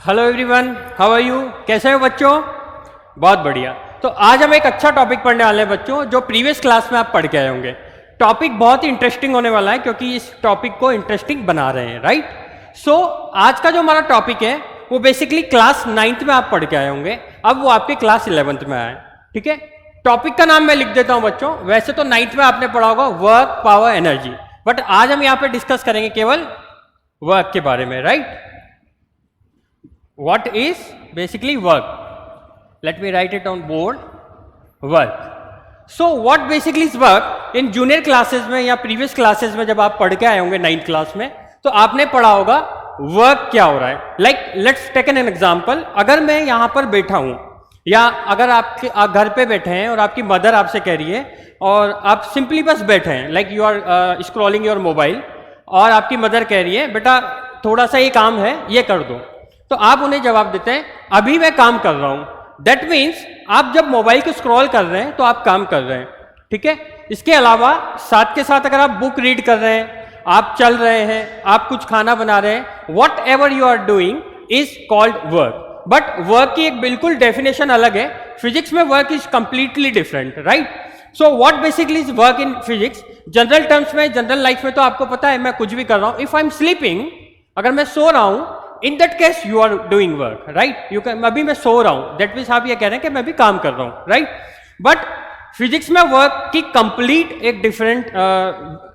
Hello everyone, how are you? कैसे हो बच्चों? बहुत बढ़िया। तो आज हम एक अच्छा टॉपिक पढ़ने वाले हैं बच्चों, जो प्रीवियस क्लास में आप पढ़ के आए होंगे। टॉपिक बहुत ही इंटरेस्टिंग होने वाला है क्योंकि इस टॉपिक को इंटरेस्टिंग बना रहे हैं, राइट? सो आज का जो हमारा टॉपिक है वो बेसिकली क्लास 9th में आप पढ़ के आए होंगे, अब वो आपके क्लास 11th में आए, ठीक है? टॉपिक का नाम मैं लिख देता हूं बच्चों। वैसे तो 9th में आपने पढ़ा होगा वर्क, पावर, एनर्जी, बट आज हम यहाँ पे डिस्कस करेंगे केवल वर्क के बारे में, right? What is basically work? Let me write it on board. Work. So what basically is work? In junior classes में या previous classes में जब आप पढ़ के आए होंगे 9th क्लास में, तो आपने पढ़ा होगा वर्क क्या हो रहा है। Like let's take an example. अगर मैं यहाँ पर बैठा हूँ या अगर आपके घर पे बैठे हैं और आपकी मदर आपसे कह रही है और आप सिंपली बस बैठे हैं, like you are scrolling your mobile, और आपकी मदर कह रही है बेटा थोड़ा सा ये काम है ये कर दो, तो आप उन्हें जवाब देते हैं अभी मैं काम कर रहा हूं। दैट मीन्स आप जब मोबाइल को स्क्रॉल कर रहे हैं तो आप काम कर रहे हैं, ठीक है? इसके अलावा साथ के साथ अगर आप बुक रीड कर रहे हैं, आप चल रहे हैं, आप कुछ खाना बना रहे हैं, whatever you are doing is called work. But work की एक बिल्कुल डेफिनेशन अलग है। फिजिक्स में work is completely different, right? So what basically is work in physics? General terms में, जनरल लाइफ में तो आपको पता है मैं कुछ भी कर रहा हूं। इफ आई एम स्लीपिंग, अगर मैं सो रहा हूं, in that case you are doing work, right? You can, अभी मैं सो रहा हूं, दैट मीन्स आप ये कह रहे हैं कि मैं भी काम कर रहा हूं, राइट? बट फिजिक्स में वर्क की कंप्लीट एक डिफरेंट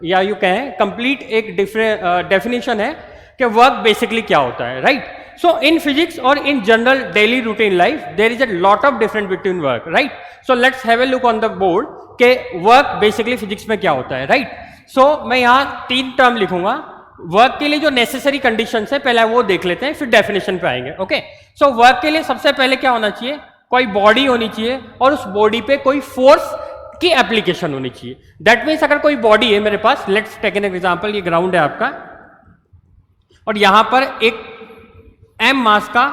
या यू कहें कंप्लीट एक डिफरेंट डेफिनेशन है कि वर्क बेसिकली क्या होता है, राइट? सो इन फिजिक्स और in general daily routine life there is a lot of difference between work, right? So let's have a look on the board के work basically physics में क्या होता है, right? सो मैं यहाँ 3 टर्म लिखूंगा। Work के लिए जो नेसेसरी कंडीशंस है पहले वो देख लेते हैं, फिर डेफिनेशन पे आएंगे, ओके? सो वर्क के लिए सबसे पहले क्या होना चाहिए? कोई बॉडी होनी चाहिए और उस बॉडी पे कोई फोर्स की एप्लीकेशन होनी चाहिए। दैट मीन्स अगर कोई बॉडी है मेरे पास, लेट्स टेक एन एग्जांपल, ये ग्राउंड है आपका और यहां पर एक m मास का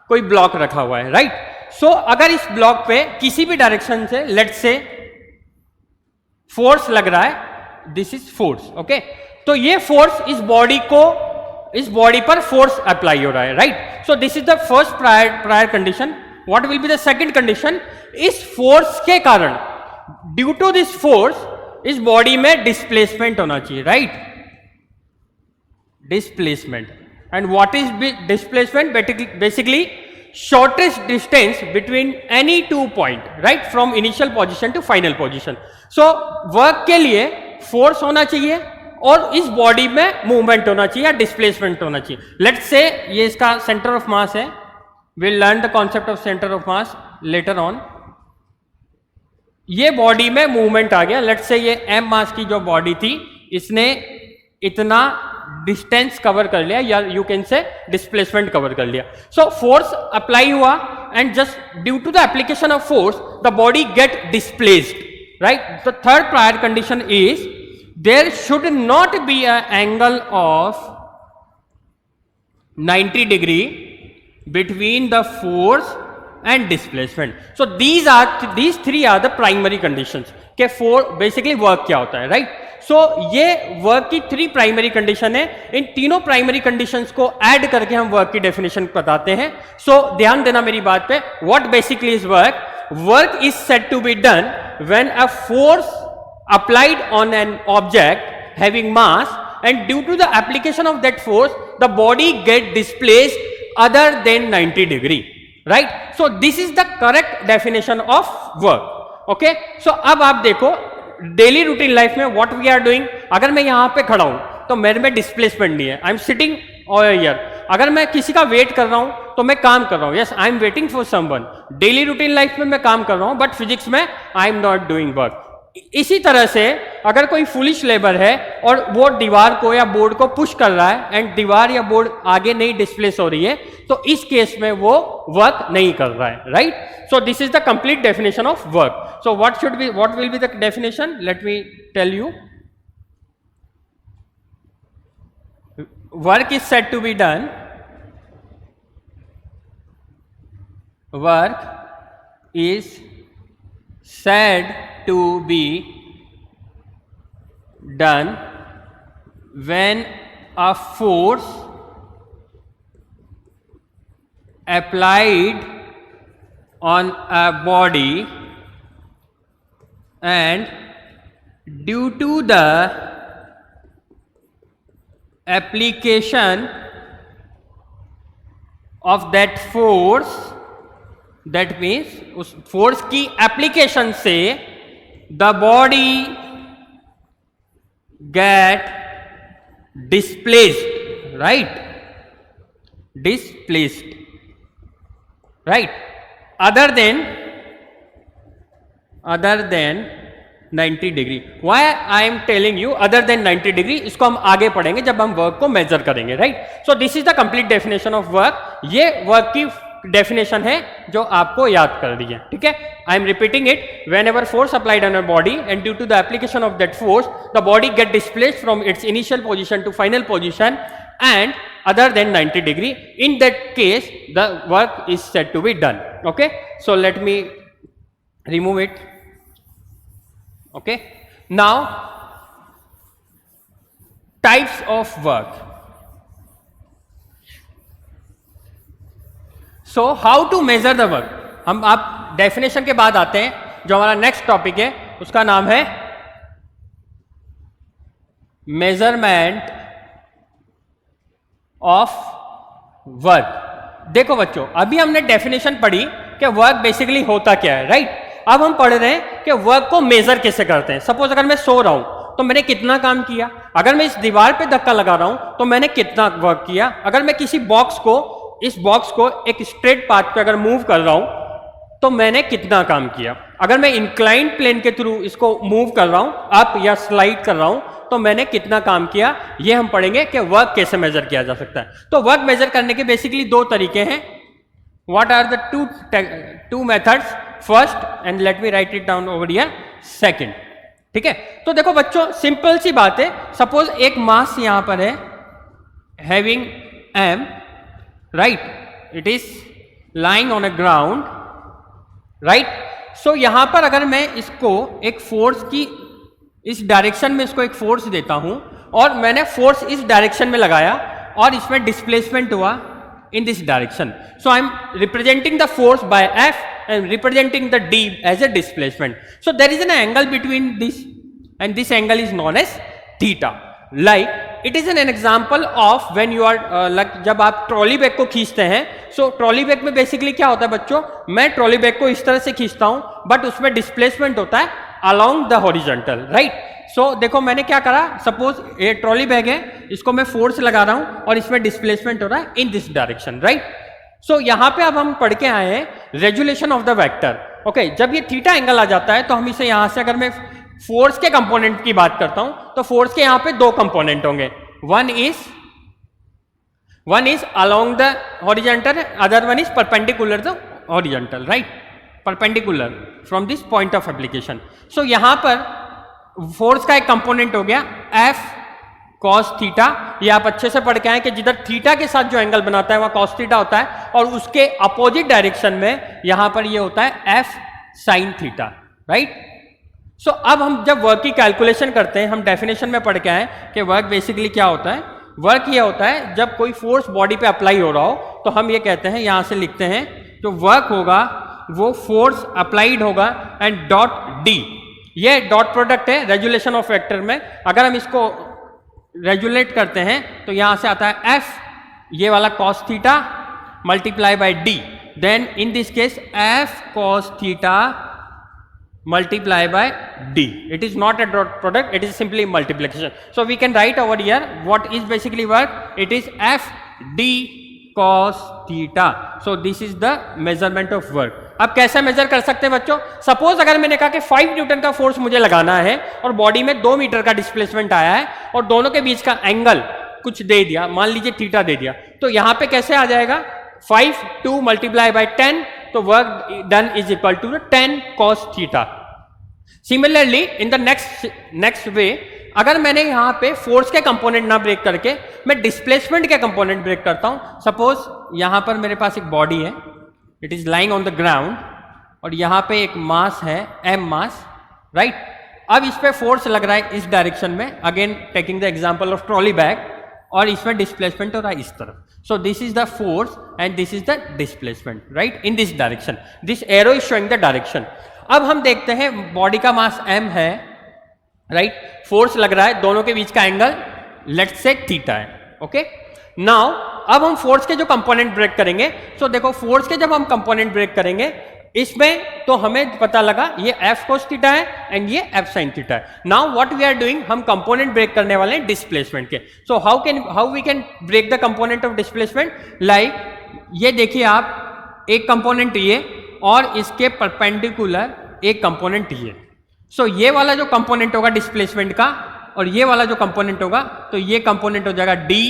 कोई ब्लॉक रखा हुआ है, राइट? सो अगर इस ब्लॉक पे किसी भी डायरेक्शन से लेट्स से फोर्स लग रहा है, दिस इज फोर्स, ओके? तो ये फोर्स इस बॉडी पर फोर्स अप्लाई हो रहा है, right? So this is the first prior condition. What will be the second condition? इस फोर्स के कारण, ड्यू टू दिस फोर्स, इस बॉडी में डिस्प्लेसमेंट होना चाहिए, right? Displacement. And what is displacement? Basically shortest distance between any 2 point, right, from initial position to final position. So work के लिए force होना चाहिए और इस बॉडी में मूवमेंट होना चाहिए या डिस्प्लेसमेंट होना चाहिए। लेट्स से ये इसका सेंटर ऑफ मास है, will learn the concept of centre of mass later on. ये बॉडी में मूवमेंट आ गया। लेट्स से ये m मास की जो बॉडी थी, इसने इतना डिस्टेंस कवर कर लिया या you can say displacement cover कर लिया। सो फोर्स अप्लाई हुआ and just due to the application of force the body get displaced, right? The third prior condition is there should not be an angle of 90 degree between the force and displacement. So these three are the primary conditions के basically work क्या होता है, right? So ये work की 3 primary condition है। इन तीनों primary conditions को add करके हम work की definition बताते हैं। So ध्यान देना मेरी बात पे। What basically is work? Work is said to be done when a force applied on an object having mass and due to the application of that force the body get displaced other than 90 degree, right? So this is the correct definition of work, okay? So अब आप देखो daily routine life में what we are doing, अगर मैं यहाँ पे खड़ा हूं तो मेरे में डिस्प्लेसमेंट नहीं है, आई एम सिटिंग और हियर। अगर मैं किसी का वेट कर रहा हूं तो मैं काम कर रहा हूं, yes I am waiting for someone. Daily routine life में मैं काम कर रहा हूं, बट फिजिक्स में I am not doing work. इसी तरह से अगर कोई फुलिश लेबर है और वो दीवार को या बोर्ड को पुश कर रहा है एंड दीवार या बोर्ड आगे नहीं डिस्प्लेस हो रही है, तो इस केस में वो वर्क नहीं कर रहा है, right? So this is the complete definition of work. So what will be the definition? Let me tell you. Work is said to be done, work is said to be done when a force applied on a body and due to the application of that force, that means उस force की application से the body get displaced, right, displaced, right, other than 90 degree. Why I am telling you other than 90 degree, इसको हम आगे पढ़ेंगे जब हम work को मेजर करेंगे, right. So this is the complete definition of work. ये वर्क की डेफिनेशन है जो आपको याद कर दी है, ठीक है. I am repeating it. Whenever force applied on a body and due to the application of that force the body get displaced from its initial position to final position and other than 90 degree, in that case the work is said to be done. Okay, so let me remove it. Okay, now types of work. So how to measure the work. हम आप definition के बाद आते हैं. जो हमारा next topic है उसका नाम है measurement ऑफ वर्क. देखो बच्चों, अभी हमने डेफिनेशन पढ़ी कि वर्क बेसिकली होता क्या है, राइट. अब हम पढ़ रहे हैं कि वर्क को मेजर कैसे करते हैं. सपोज अगर मैं सो रहा हूं तो मैंने कितना काम किया. अगर मैं इस दीवार पे धक्का लगा रहा हूं तो मैंने कितना वर्क किया. अगर मैं किसी बॉक्स को, इस बॉक्स को एक स्ट्रेट पाथ पे अगर मूव कर रहा हूं तो मैंने कितना काम किया. अगर मैं इंक्लाइंड प्लेन के थ्रू इसको मूव कर रहा हूं, अप या स्लाइड कर रहा हूं, तो मैंने कितना काम किया. ये हम पढ़ेंगे कि वर्क कैसे मेजर किया जा सकता है. तो वर्क मेजर करने के बेसिकली दो तरीके हैं. What are the two methods? First, and let me write it down over here, second. ठीक है. तो देखो बच्चों, सिंपल सी बात है. सपोज एक मास यहां पर है having m, right, it is lying on a ground, right. So यहां पर अगर मैं इसको एक फोर्स की इस डायरेक्शन में इसको एक फोर्स देता हूं और मैंने फोर्स इस डायरेक्शन में लगाया और इसमें डिस्प्लेसमेंट हुआ in this direction. So I am representing the force by F and representing the D as a displacement. So there is an angle between this and this angle is known as theta. Like it is an example of when you are, जब आप trolley bag को खींचते हैं. सो trolley bag में basically क्या होता है बच्चों, मैं ट्रॉली बैग को इस तरह से खींचता हूं बट उसमें डिस्प्लेसमेंट होता है along the horizontal, right. So देखो मैंने क्या करा, सपोज ये ट्रॉली बैग है, इसको मैं फोर्स लगा रहा हूं और इसमें डिस्प्लेसमेंट हो रहा है इन दिस डायरेक्शन, राइट. सो यहां पे अब हम पढ़ के आए हैं resolution of the vector. Okay, जब ये थीटा एंगल आ जाता है तो हम इसे यहां से, अगर मैं फोर्स के कंपोनेंट की बात करता हूं तो फोर्स के यहां पे दो कंपोनेंट होंगे. One is along the horizontal, other one is perpendicular the horizontal, right, perpendicular from this point of application. So यहां पर फोर्स का एक कंपोनेंट हो गया F cos थीटा. ये आप अच्छे से पढ़ के आए कि जिधर थीटा के साथ जो एंगल बनाता है वहां cos थीटा होता है और उसके अपोजिट डायरेक्शन में यहां पर ये होता है F sin थीटा, राइट. सो अब हम जब वर्क की कैलकुलेशन करते हैं, हम डेफिनेशन में पढ़ के आए कि वर्क बेसिकली क्या होता है. वर्क ये होता है जब कोई फोर्स बॉडी पे अप्लाई हो रहा हो तो हम ये कहते हैं, यहां से लिखते हैं, जो वर्क होगा वो फोर्स अप्लाइड होगा एंड डॉट डी. ये डॉट प्रोडक्ट है रेजुलेशन ऑफ वेक्टर में. अगर हम इसको रेजुलेट करते हैं तो यहां से आता है एफ, ये वाला cos theta multiply by D. Then in this case F cos theta multiply by d. It is not a dot product, it is simply multiplication. So we can write over here what is basically work. It is f d cos theta. So this is the measurement of work. अब कैसे major कर सकते हैं बच्चों? Suppose अगर मैंने कहा कि 5 न्यूटन का फोर्स मुझे लगाना है और बॉडी में 2 मीटर का डिस्प्लेसमेंट आया है और दोनों के बीच का एंगल कुछ दे दिया, मान लीजिए थीटा दे दिया, तो यहां पे कैसे आ जाएगा, 5 2 मल्टीप्लाई बाय 10, तो work done is equal to 10 cos theta. Similarly in the next way, अगर मैंने यहां पे फोर्स के कंपोनेंट ना ब्रेक करके मैं डिस्प्लेसमेंट के कंपोनेंट ब्रेक करता हूं. सपोज यहां पर मेरे पास एक बॉडी है, it is lying on the ground और यहां पे एक मास है m मास, राइट. अब इस पे फोर्स लग रहा है इस डायरेक्शन में, again taking the example of trolley bag, और इसमें डिस्प्लेसमेंट हो रहा है इस तरफ. सो this is the force and this is the displacement, right, in this direction. This arrow is showing the direction. अब हम देखते हैं बॉडी का मास m है, राइट, फोर्स लग रहा है, दोनों के बीच का एंगल लेट्स से थीटा है. ओके, नाउ अब हम फोर्स के जो कंपोनेंट ब्रेक करेंगे. सो देखो फोर्स के जब हम कंपोनेंट ब्रेक करेंगे इसमें तो हमें पता लगा ये F cos थीटा है एंड ये F sin थीटा है. Now what we are doing, हम कंपोनेंट ब्रेक करने वाले हैं डिस्प्लेसमेंट के. So how we can break the component of displacement. Like ये देखिए आप, एक कंपोनेंट ये और इसके परपेंडिकुलर एक कंपोनेंट ये. सो ये वाला जो कंपोनेंट होगा डिस्प्लेसमेंट का और ये वाला जो कंपोनेंट होगा, तो ये कंपोनेंट हो जाएगा d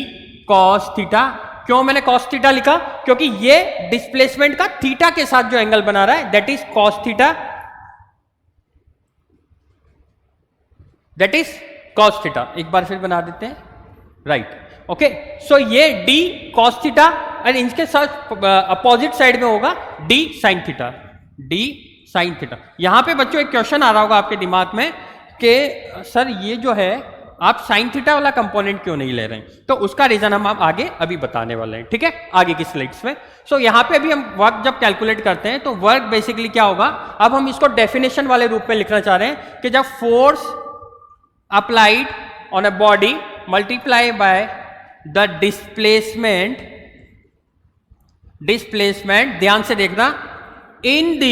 cos थीटा. क्यों मैंने cos थीटा लिखा, क्योंकि ये डिस्प्लेसमेंट का थीटा के साथ जो एंगल बना रहा है that is cos theta, that is cos theta. एक बार फिर बना देते हैं, राइट. ओके, सो ये d cos थीटा और इनके साथ अपोजिट साइड में होगा d sin theta, d sin theta. यहां पे बच्चों एक क्वेश्चन आ रहा होगा आपके दिमाग में कि सर ये जो है आप साइन थीटा वाला कंपोनेंट क्यों नहीं ले रहे हैं. तो उसका रीजन हम आगे अभी बताने वाले हैं, ठीक है, आगे की स्लाइड्स में. सो यहाँ पे अभी हम वर्क जब कैलकुलेट करते हैं तो वर्क बेसिकली क्या होगा, अब हम इसको डेफिनेशन वाले रूप में लिखना चाह रहे हैं कि जब force applied on a body multiply by the displacement, ध्यान से देखना, in the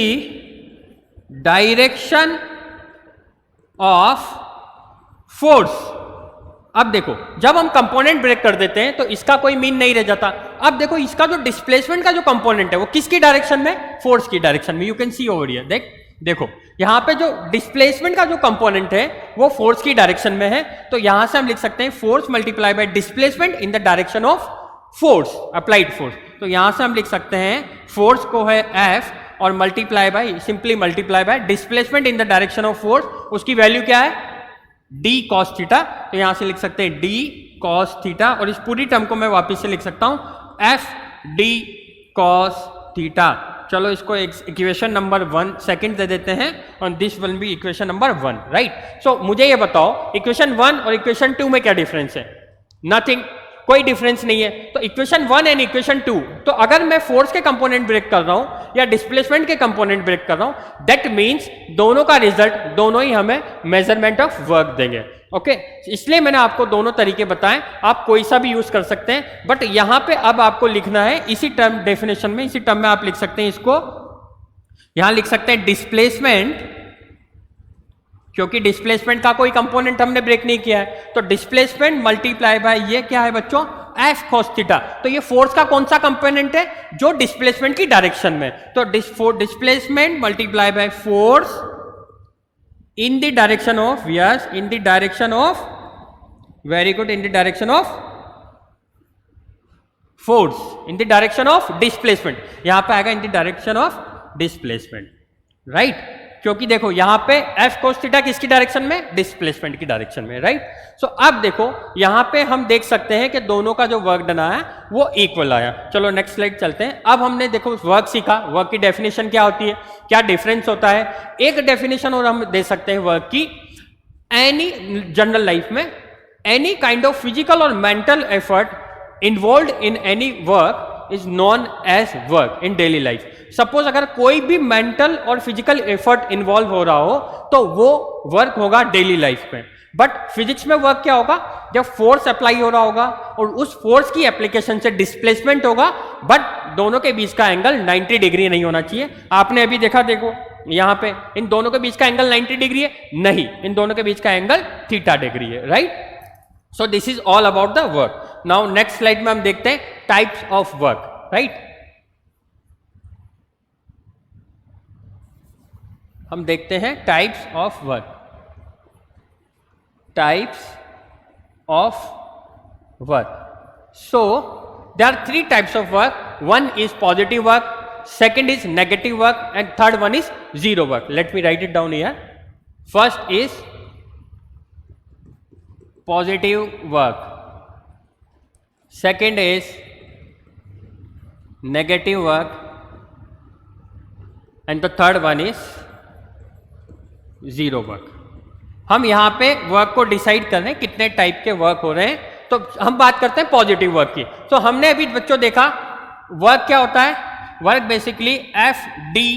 direction of force. अब देखो जब हम कंपोनेंट ब्रेक कर देते हैं तो इसका कोई मीन नहीं रह जाता. अब देखो इसका जो डिस्प्लेसमेंट का जो कंपोनेंट है वो किसकी डायरेक्शन में, फोर्स की डायरेक्शन में. You can C over here, देखो यहां पे जो डिस्प्लेसमेंट का जो कंपोनेंट है वो फोर्स की डायरेक्शन में है. तो यहां से हम लिख सकते हैं force multiply by displacement in the direction of force, applied force. तो यहां से हम लिख सकते हैं फोर्स को है F और multiply by, simply multiply by displacement in the direction of force. उसकी वैल्यू क्या है, d cos थीटा. तो यहां से लिख सकते हैं d cos थीटा और इस पूरी टर्म को मैं वापस से लिख सकता हूं F d cos थीटा. चलो इसको इक्वेशन नंबर 1 सेकंड दे देते हैं और this will be equation number 1, right. So मुझे ये बताओ इक्वेशन 1 और इक्वेशन 2 में क्या डिफरेंस है. नथिंग, कोई डिफरेंस नहीं है. तो इक्वेशन 1 एंड इक्वेशन 2, तो अगर मैं फोर्स के कंपोनेंट ब्रेक कर रहा हूं या डिस्प्लेसमेंट के कंपोनेंट ब्रेक कर रहा हूं, दैट मींस दोनों का रिजल्ट, दोनों ही हमें मेजरमेंट ऑफ वर्क देंगे. ओके, इसलिए मैंने आपको दोनों तरीके बताएं, आप कोई सा भी यूज कर सकते हैं. बट यहां पे अब आपको लिखना है इसी टर्म डेफिनेशन में, इसी टर्म में आप लिख सकते हैं इसको, यहां लिख सकते हैं डिस्प्लेसमेंट, क्योंकि डिस्प्लेसमेंट का कोई कंपोनेंट हमने ब्रेक नहीं किया है. तो डिस्प्लेसमेंट मल्टीप्लाई बाय ये क्या है बच्चों, F cos थीटा. तो ये फोर्स का कौन सा कंपोनेंट है, जो डिस्प्लेसमेंट की डायरेक्शन में. तो displacement multiply by force in the direction of, yes, in the direction of, very good, in the direction of force, in the direction of displacement. यहां पे आएगा in the direction of displacement, right. क्योंकि देखो यहां पे F cos theta किसकी direction में, displacement की डायरेक्शन में, राइट. सो अब देखो यहां पे हम देख सकते हैं कि दोनों का जो वर्क डन आया वो इक्वल आया. चलो नेक्स्ट स्लाइड चलते हैं. अब हमने देखो वर्क सीखा, वर्क की डेफिनेशन क्या होती है, क्या डिफरेंस होता है. एक डेफिनेशन और हम दे सकते हैं वर्क की, एनी जनरल लाइफ में एनी काइंड ऑफ फिजिकल और mental effort involve in any work is known as work in daily life. Suppose अगर कोई भी मेंटल और फिजिकल एफर्ट इन्वॉल्व हो रहा हो तो वो वर्क होगा डेली लाइफ में. बट फिजिक्स में वर्क क्या होगा, जब फोर्स अप्लाई हो रहा होगा और उस फोर्स की एप्लीकेशन से डिस्प्लेसमेंट होगा, बट दोनों के बीच का एंगल 90 डिग्री नहीं होना चाहिए. आपने अभी देखा, देखो यहां पे इन दोनों के बीच का एंगल 90 डिग्री है, नहीं, इन दोनों के बीच का एंगल थीटा डिग्री है, right. So this is all about the work. Now next slide में हम देखते हैं टाइप्स ऑफ वर्क, राइट. हम देखते हैं types of work. Types of work. So there are 3 types of work. One is positive work, second is negative work, and third one is zero work. Let me write it down here. First is positive work. Second is negative work, and the third one is zero work. हम यहां पे work को decide कर रहे हैं कितने type के work हो रहे हैं. तो हम बात करते हैं पॉजिटिव वर्क की। तो हमने अभी बच्चों देखा वर्क क्या होता है, work basically F D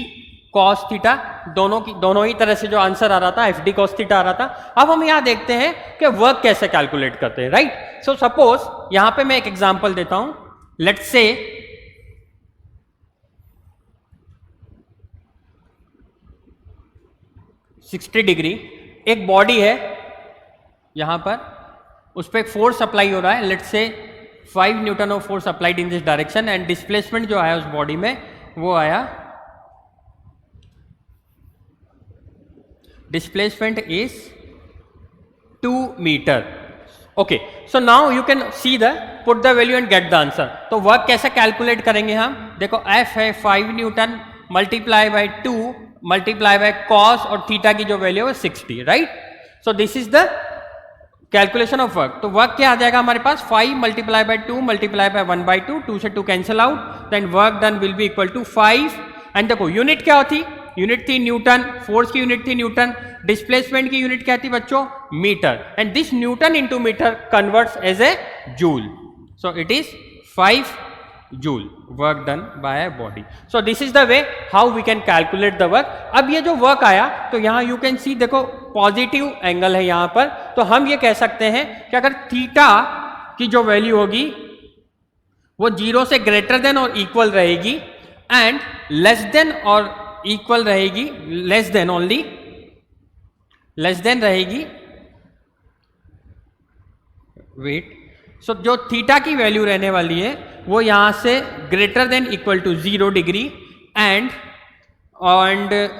cos theta, दोनों ही तरह से जो आंसर आ रहा था एफ डी कॉस थीटा आ रहा था। अब हम यहां देखते हैं कि वर्क कैसे कैलकुलेट करते हैं, राइट। सो सपोज यहां पे मैं एक एग्जांपल देता हूं, लेट्स से 60 डिग्री एक बॉडी है यहां पर, उस पर एक फोर्स अप्लाई हो रहा है, let's say 5 newton of force applied in this direction and displacement जो आया उस बॉडी में वो आया, displacement is 2 metre. Okay, so now you can see the put the value and get the answer. तो वर्क कैसे कैलकुलेट करेंगे हम, देखो एफ है 5 newton multiply by 2 multiply by cos और थीटा की जो वैल्यू है 60, right. So this is the calculation of work. तो वर्क क्या आ जाएगा हमारे पास, 5 मल्टीप्लाई बाय 2 मल्टीप्लाई बाय 1/2, 2 से 2 cancel out, then work done will be equal to 5। And देखो यूनिट क्या होती, यूनिट थी न्यूटन, फोर्स की यूनिट थी न्यूटन, डिस्प्लेसमेंट की यूनिट क्या थी बच्चों, metre, and this newton into metre converts as a joule, so it is 5 joule work done by a body. So this is the way how we can calculate the work. अब ये जो work आया तो यहां you can see, देखो positive angle है यहां पर, तो हम ये कह सकते हैं कि अगर थीटा की जो वैल्यू होगी वो 0 से ग्रेटर देन और इक्वल रहेगी एंड लेस देन और इक्वल रहेगी, less than only, less than रहेगी, वेट, सो जो थीटा की वैल्यू रहने वाली है वो यहां से greater than equal to 0 degree and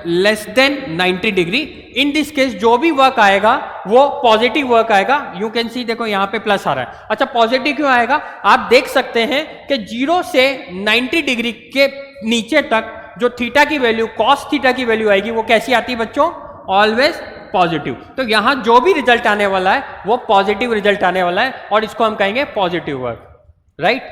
less than 90 degree. In this case जो भी वर्क आएगा वो पॉजिटिव वर्क आएगा। यू कैन सी, देखो यहां पे प्लस आ रहा है। अच्छा, पॉजिटिव क्यों आएगा, आप देख सकते हैं कि 0 से 90 डिग्री के नीचे तक जो थीटा की वैल्यू, कॉस थीटा की वैल्यू आएगी वो कैसी आती है बच्चों, ऑलवेज पॉजिटिव। तो यहां जो भी रिजल्ट आने वाला है वो पॉजिटिव रिजल्ट आने वाला है और इसको हम कहेंगे पॉजिटिव वर्क, राइट।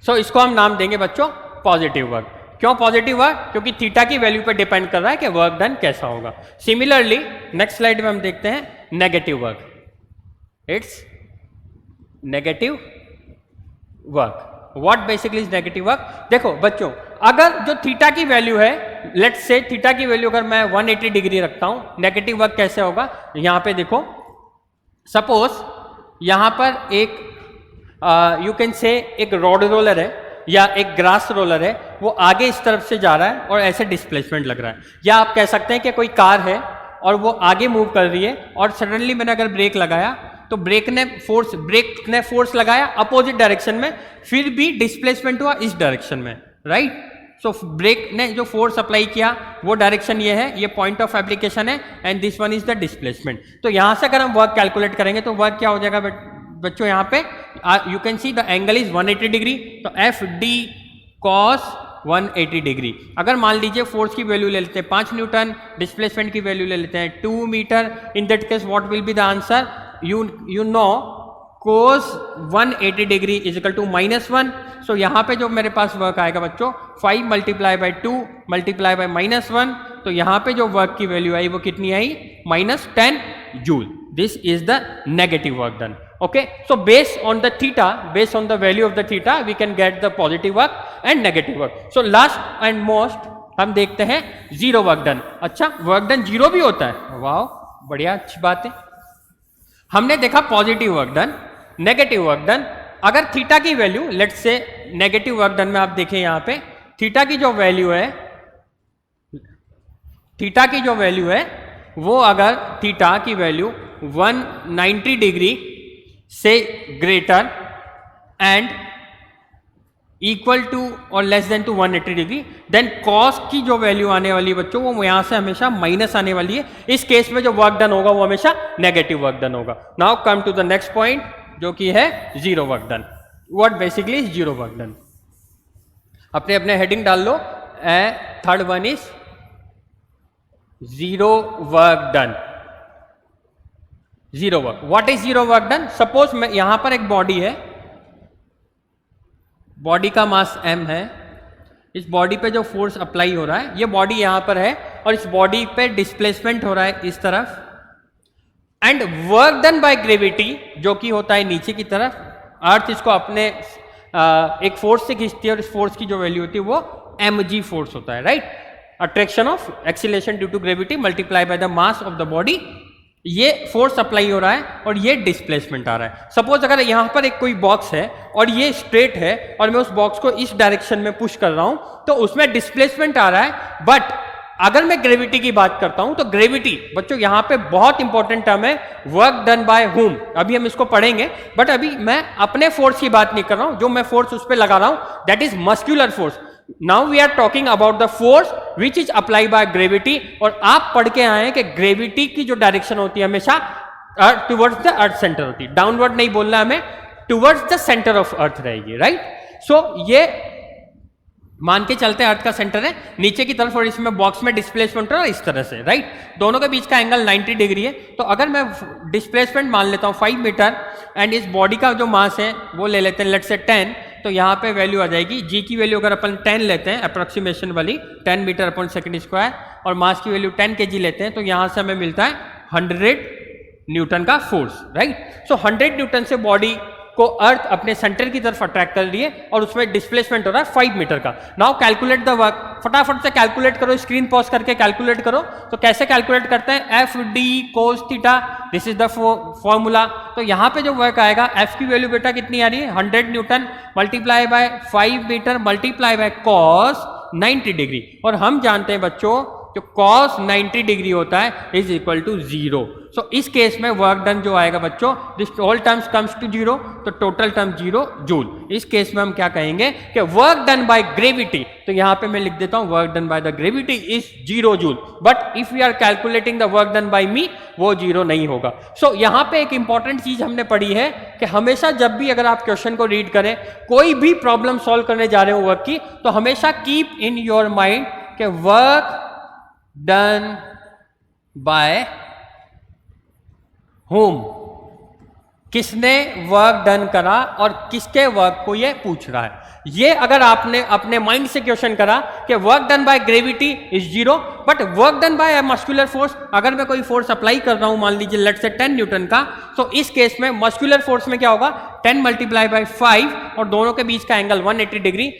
सो इसको हम नाम देंगे बच्चों पॉजिटिव वर्क। क्यों पॉजिटिव वर्क, क्योंकि थीटा की वैल्यू पर डिपेंड कर रहा है कि वर्क डन कैसा होगा। सिमिलरली नेक्स्ट स्लाइड में हम देखते हैं negative work, it's negative work. What basically is negative work, देखो बच्चों अगर जो थीटा की वैल्यू है, लेट्स से थीटा की वैल्यू अगर मैं 180 डिग्री रखता हूं, नेगेटिव वर्क कैसे होगा, यहां पे देखो सपोज यहां पर एक यू कैन से एक रॉड रोलर है या एक ग्रास रोलर है, वो आगे इस तरफ से जा रहा है और ऐसे डिस्प्लेसमेंट लग रहा है, या आप कह सकते हैं कि कोई कार है और वो आगे मूव कर रही है और सडनली मैंने अगर ब्रेक लगाया तो ब्रेक ने फोर्स लगाया अपोजिट डायरेक्शन में, फिर भी डिस्प्लेसमेंट हुआ इस डायरेक्शन में, राइट। सो ब्रेक ने जो फोर्स अप्लाई किया वो डायरेक्शन ये है, ये पॉइंट ऑफ एप्लीकेशन है and this one is the displacement. तो यहां से अगर हम वर्क कैलकुलेट करेंगे तो वर्क क्या हो जाएगा बच्चों, यहां पे you can see the angle is 180 degree, तो एफ डी कॉस 180 डिग्री। अगर मान लीजिए फोर्स की वैल्यू ले लेते हैं 5 न्यूटन, डिस्प्लेसमेंट की वैल्यू ले लेते हैं 2 metre, in that case what will be the answer, you know cos 180 degree is equal to -1। सो यहां पे जो मेरे पास वर्क आएगा बच्चों 5 मल्टीप्लाई बाय 2 मल्टीप्लाई बाय -1, तो यहां पे जो वर्क की वैल्यू आई वो कितनी आई, -10 joule. This is the negative work done. Okay, so based on the theta, based on the value of the theta we can get the positive work and negative work. So last and most हम देखते हैं zero work done. अच्छा, work done zero भी होता है, वाह बढ़िया, अच्छी बात है। हमने देखा positive work done, negative work done. अगर थीटा की value, let's say negative work done में आप देखें यहां पे थीटा की जो वैल्यू है, थीटा की जो वैल्यू है वो अगर थीटा की वैल्यू 190 डिग्री से ग्रेटर एंड इक्वल टू और less than to 180 degree, then cos की जो वैल्यू आने वाली है बच्चों वो यहां से हमेशा माइनस आने वाली है। इस केस में जो वर्क डन होगा वो हमेशा नेगेटिव वर्क डन होगा। Now come to the next point जो कि है zero work done. What basically is zero work done, अपने अपने हेडिंग डाल लो। Third one is zero work done. Zero work, what is zero work done, suppose मैं यहां पर एक बॉडी है, बॉडी का मास m है, इस बॉडी पे जो फोर्स अप्लाई हो रहा है, ये बॉडी यहां पर है और इस बॉडी पे डिस्प्लेसमेंट हो रहा है इस तरफ, and work done by gravity जो कि होता है नीचे की तरफ, अर्थ इसको अपने एक फोर्स से खींचती है और इस फोर्स की जो वैल्यू होती है वो mg फोर्स होता है, right? Attraction of acceleration due to gravity multiply by the mass of the body, ये फोर्स अप्लाई हो रहा है और ये डिस्प्लेसमेंट आ रहा है। सपोज अगर यहां पर एक कोई बॉक्स है और ये स्ट्रेट है और मैं उस बॉक्स को इस डायरेक्शन में पुश कर रहा हूं तो उसमें डिस्प्लेसमेंट आ रहा है। बट अगर मैं ग्रेविटी की बात करता हूं तो ग्रेविटी बच्चों यहां पे बहुत इंपॉर्टेंट टर्म है, वर्क डन बाय हुम। अभी हम इसको पढ़ेंगे, बट अभी मैं अपने फोर्स की बात नहीं कर रहा हूं, जो मैं फोर्स उस पर लगा रहा हूं that is muscular force. Now we are talking about the force which is apply by gravity. और आप पढ़ के आए हैं कि ग्रेविटी की जो डायरेक्शन होती है हमेशा टुवर्ड्स द अर्थ सेंटर होती है, डाउनवर्ड नहीं बोलना हमें, towards the centre of earth रहेगी, राइट? सो ये मान के चलते हैं अर्थ का सेंटर है नीचे की तरफ और इसमें बॉक्स में डिस्प्लेसमेंट है इस तरह से, राइट? दोनों के बीच का एंगल 90 डिग्री है। तो अगर मैं डिस्प्लेसमेंट मान लेता हूं 5 मीटर एंड इस बॉडी का जो मास है वो ले लेते हैं लेट्स से 10, तो यहाँ पे वैल्यू आ जाएगी जी की वैल्यू अगर अपन 10 लेते हैं अप्रोक्सीमेशन वाली 10 मीटर अपॉन सेकंड स्क्वायर और मास की वैल्यू 10 kg लेते हैं तो यहाँ से हमें मिलता है 100 न्यूटन का फोर्स, राइट? सो 100 न्यूटन से बॉडी को अर्थ अपने सेंटर की तरफ अट्रैक्ट कर रही है और उसमें डिस्प्लेसमेंट हो रहा है 5 मीटर का। नाउ कैलकुलेट द वर्क, फटाफट से कैलकुलेट करो, स्क्रीन पॉज करके कैलकुलेट करो। तो कैसे कैलकुलेट करते हैं? F d cos theta, this is the formula. तो यहाँ पे जो वर्क आएगा एफ की वैल्यू बेटा कितनी आ रही है 100 newton multiply by 5 metre multiply by cos 90 degree. और हम जानते हैं बच्चों जो कॉस 90 डिग्री होता है इज इक्वल टू 0। सो इस केस में वर्क डन जो आएगा बच्चों, this all terms comes to 0, तो टोटल टर्म 0 जूल। इस केस में हम क्या कहेंगे कि वर्क डन बाय ग्रेविटी, तो यहां पे मैं लिख देता हूं work done by the gravity is 0 joule. But if we are calculating the work done by me वो 0 नहीं होगा। सो यहां पे एक इंपॉर्टेंट चीज हमने पढ़ी है कि हमेशा जब भी अगर आप क्वेश्चन को रीड करें, कोई भी प्रॉब्लम सॉल्व करने जा रहे हो वर्क की, तो हमेशा कीप इन योर माइंड कि वर्क डन बाय होम, किसने वर्क डन करा और किसके वर्क को ये पूछ रहा है। ये अगर आपने अपने माइंड से क्वेश्चन करा कि work done by gravity is 0 but work done bye muscular force, अगर मैं कोई फोर्स अप्लाई कर रहा हूं मान लीजिए लेट्स से 10 न्यूटन का, तो इस केस में मस्कुलर फोर्स में क्या होगा 10 मल्टीप्लाई बाय 5 और दोनों के बीच का एंगल 180 डिग्री,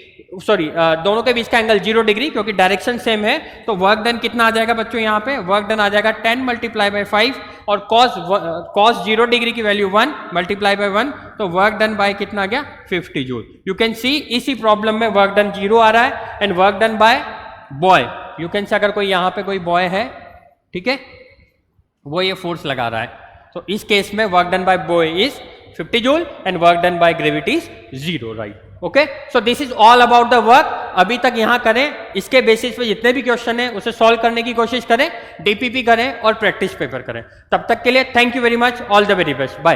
सॉरी दोनों के बीच का एंगल 0 डिग्री क्योंकि डायरेक्शन सेम है। तो वर्क डन कितना आ जाएगा बच्चों यहाँ पे, वर्क डन आ जाएगा 10 मल्टीप्लाई बाय 5 और कॉस 0 डिग्री की वैल्यू 1 मल्टीप्लाई बाय 1, तो वर्क डन बाय कितना आ गया 50 जूल। यू कैन सी इसी प्रॉब्लम में वर्क डन 0 आ रहा है and work done bye boy, you can सी अगर कोई यहाँ पे कोई बॉय है, ठीक है, वो ये फोर्स लगा रहा है, तो इस केस में work done bye boy is 50 joule and work done by gravity is 0, right? Okay, so this is all about the work. अभी तक यहां करें, इसके बेसिस पे जितने भी क्वेश्चन है उसे सॉल्व करने की कोशिश करें, डीपीपी करें और प्रैक्टिस पेपर करें। तब तक के लिए thank you very much, all the very best, bye.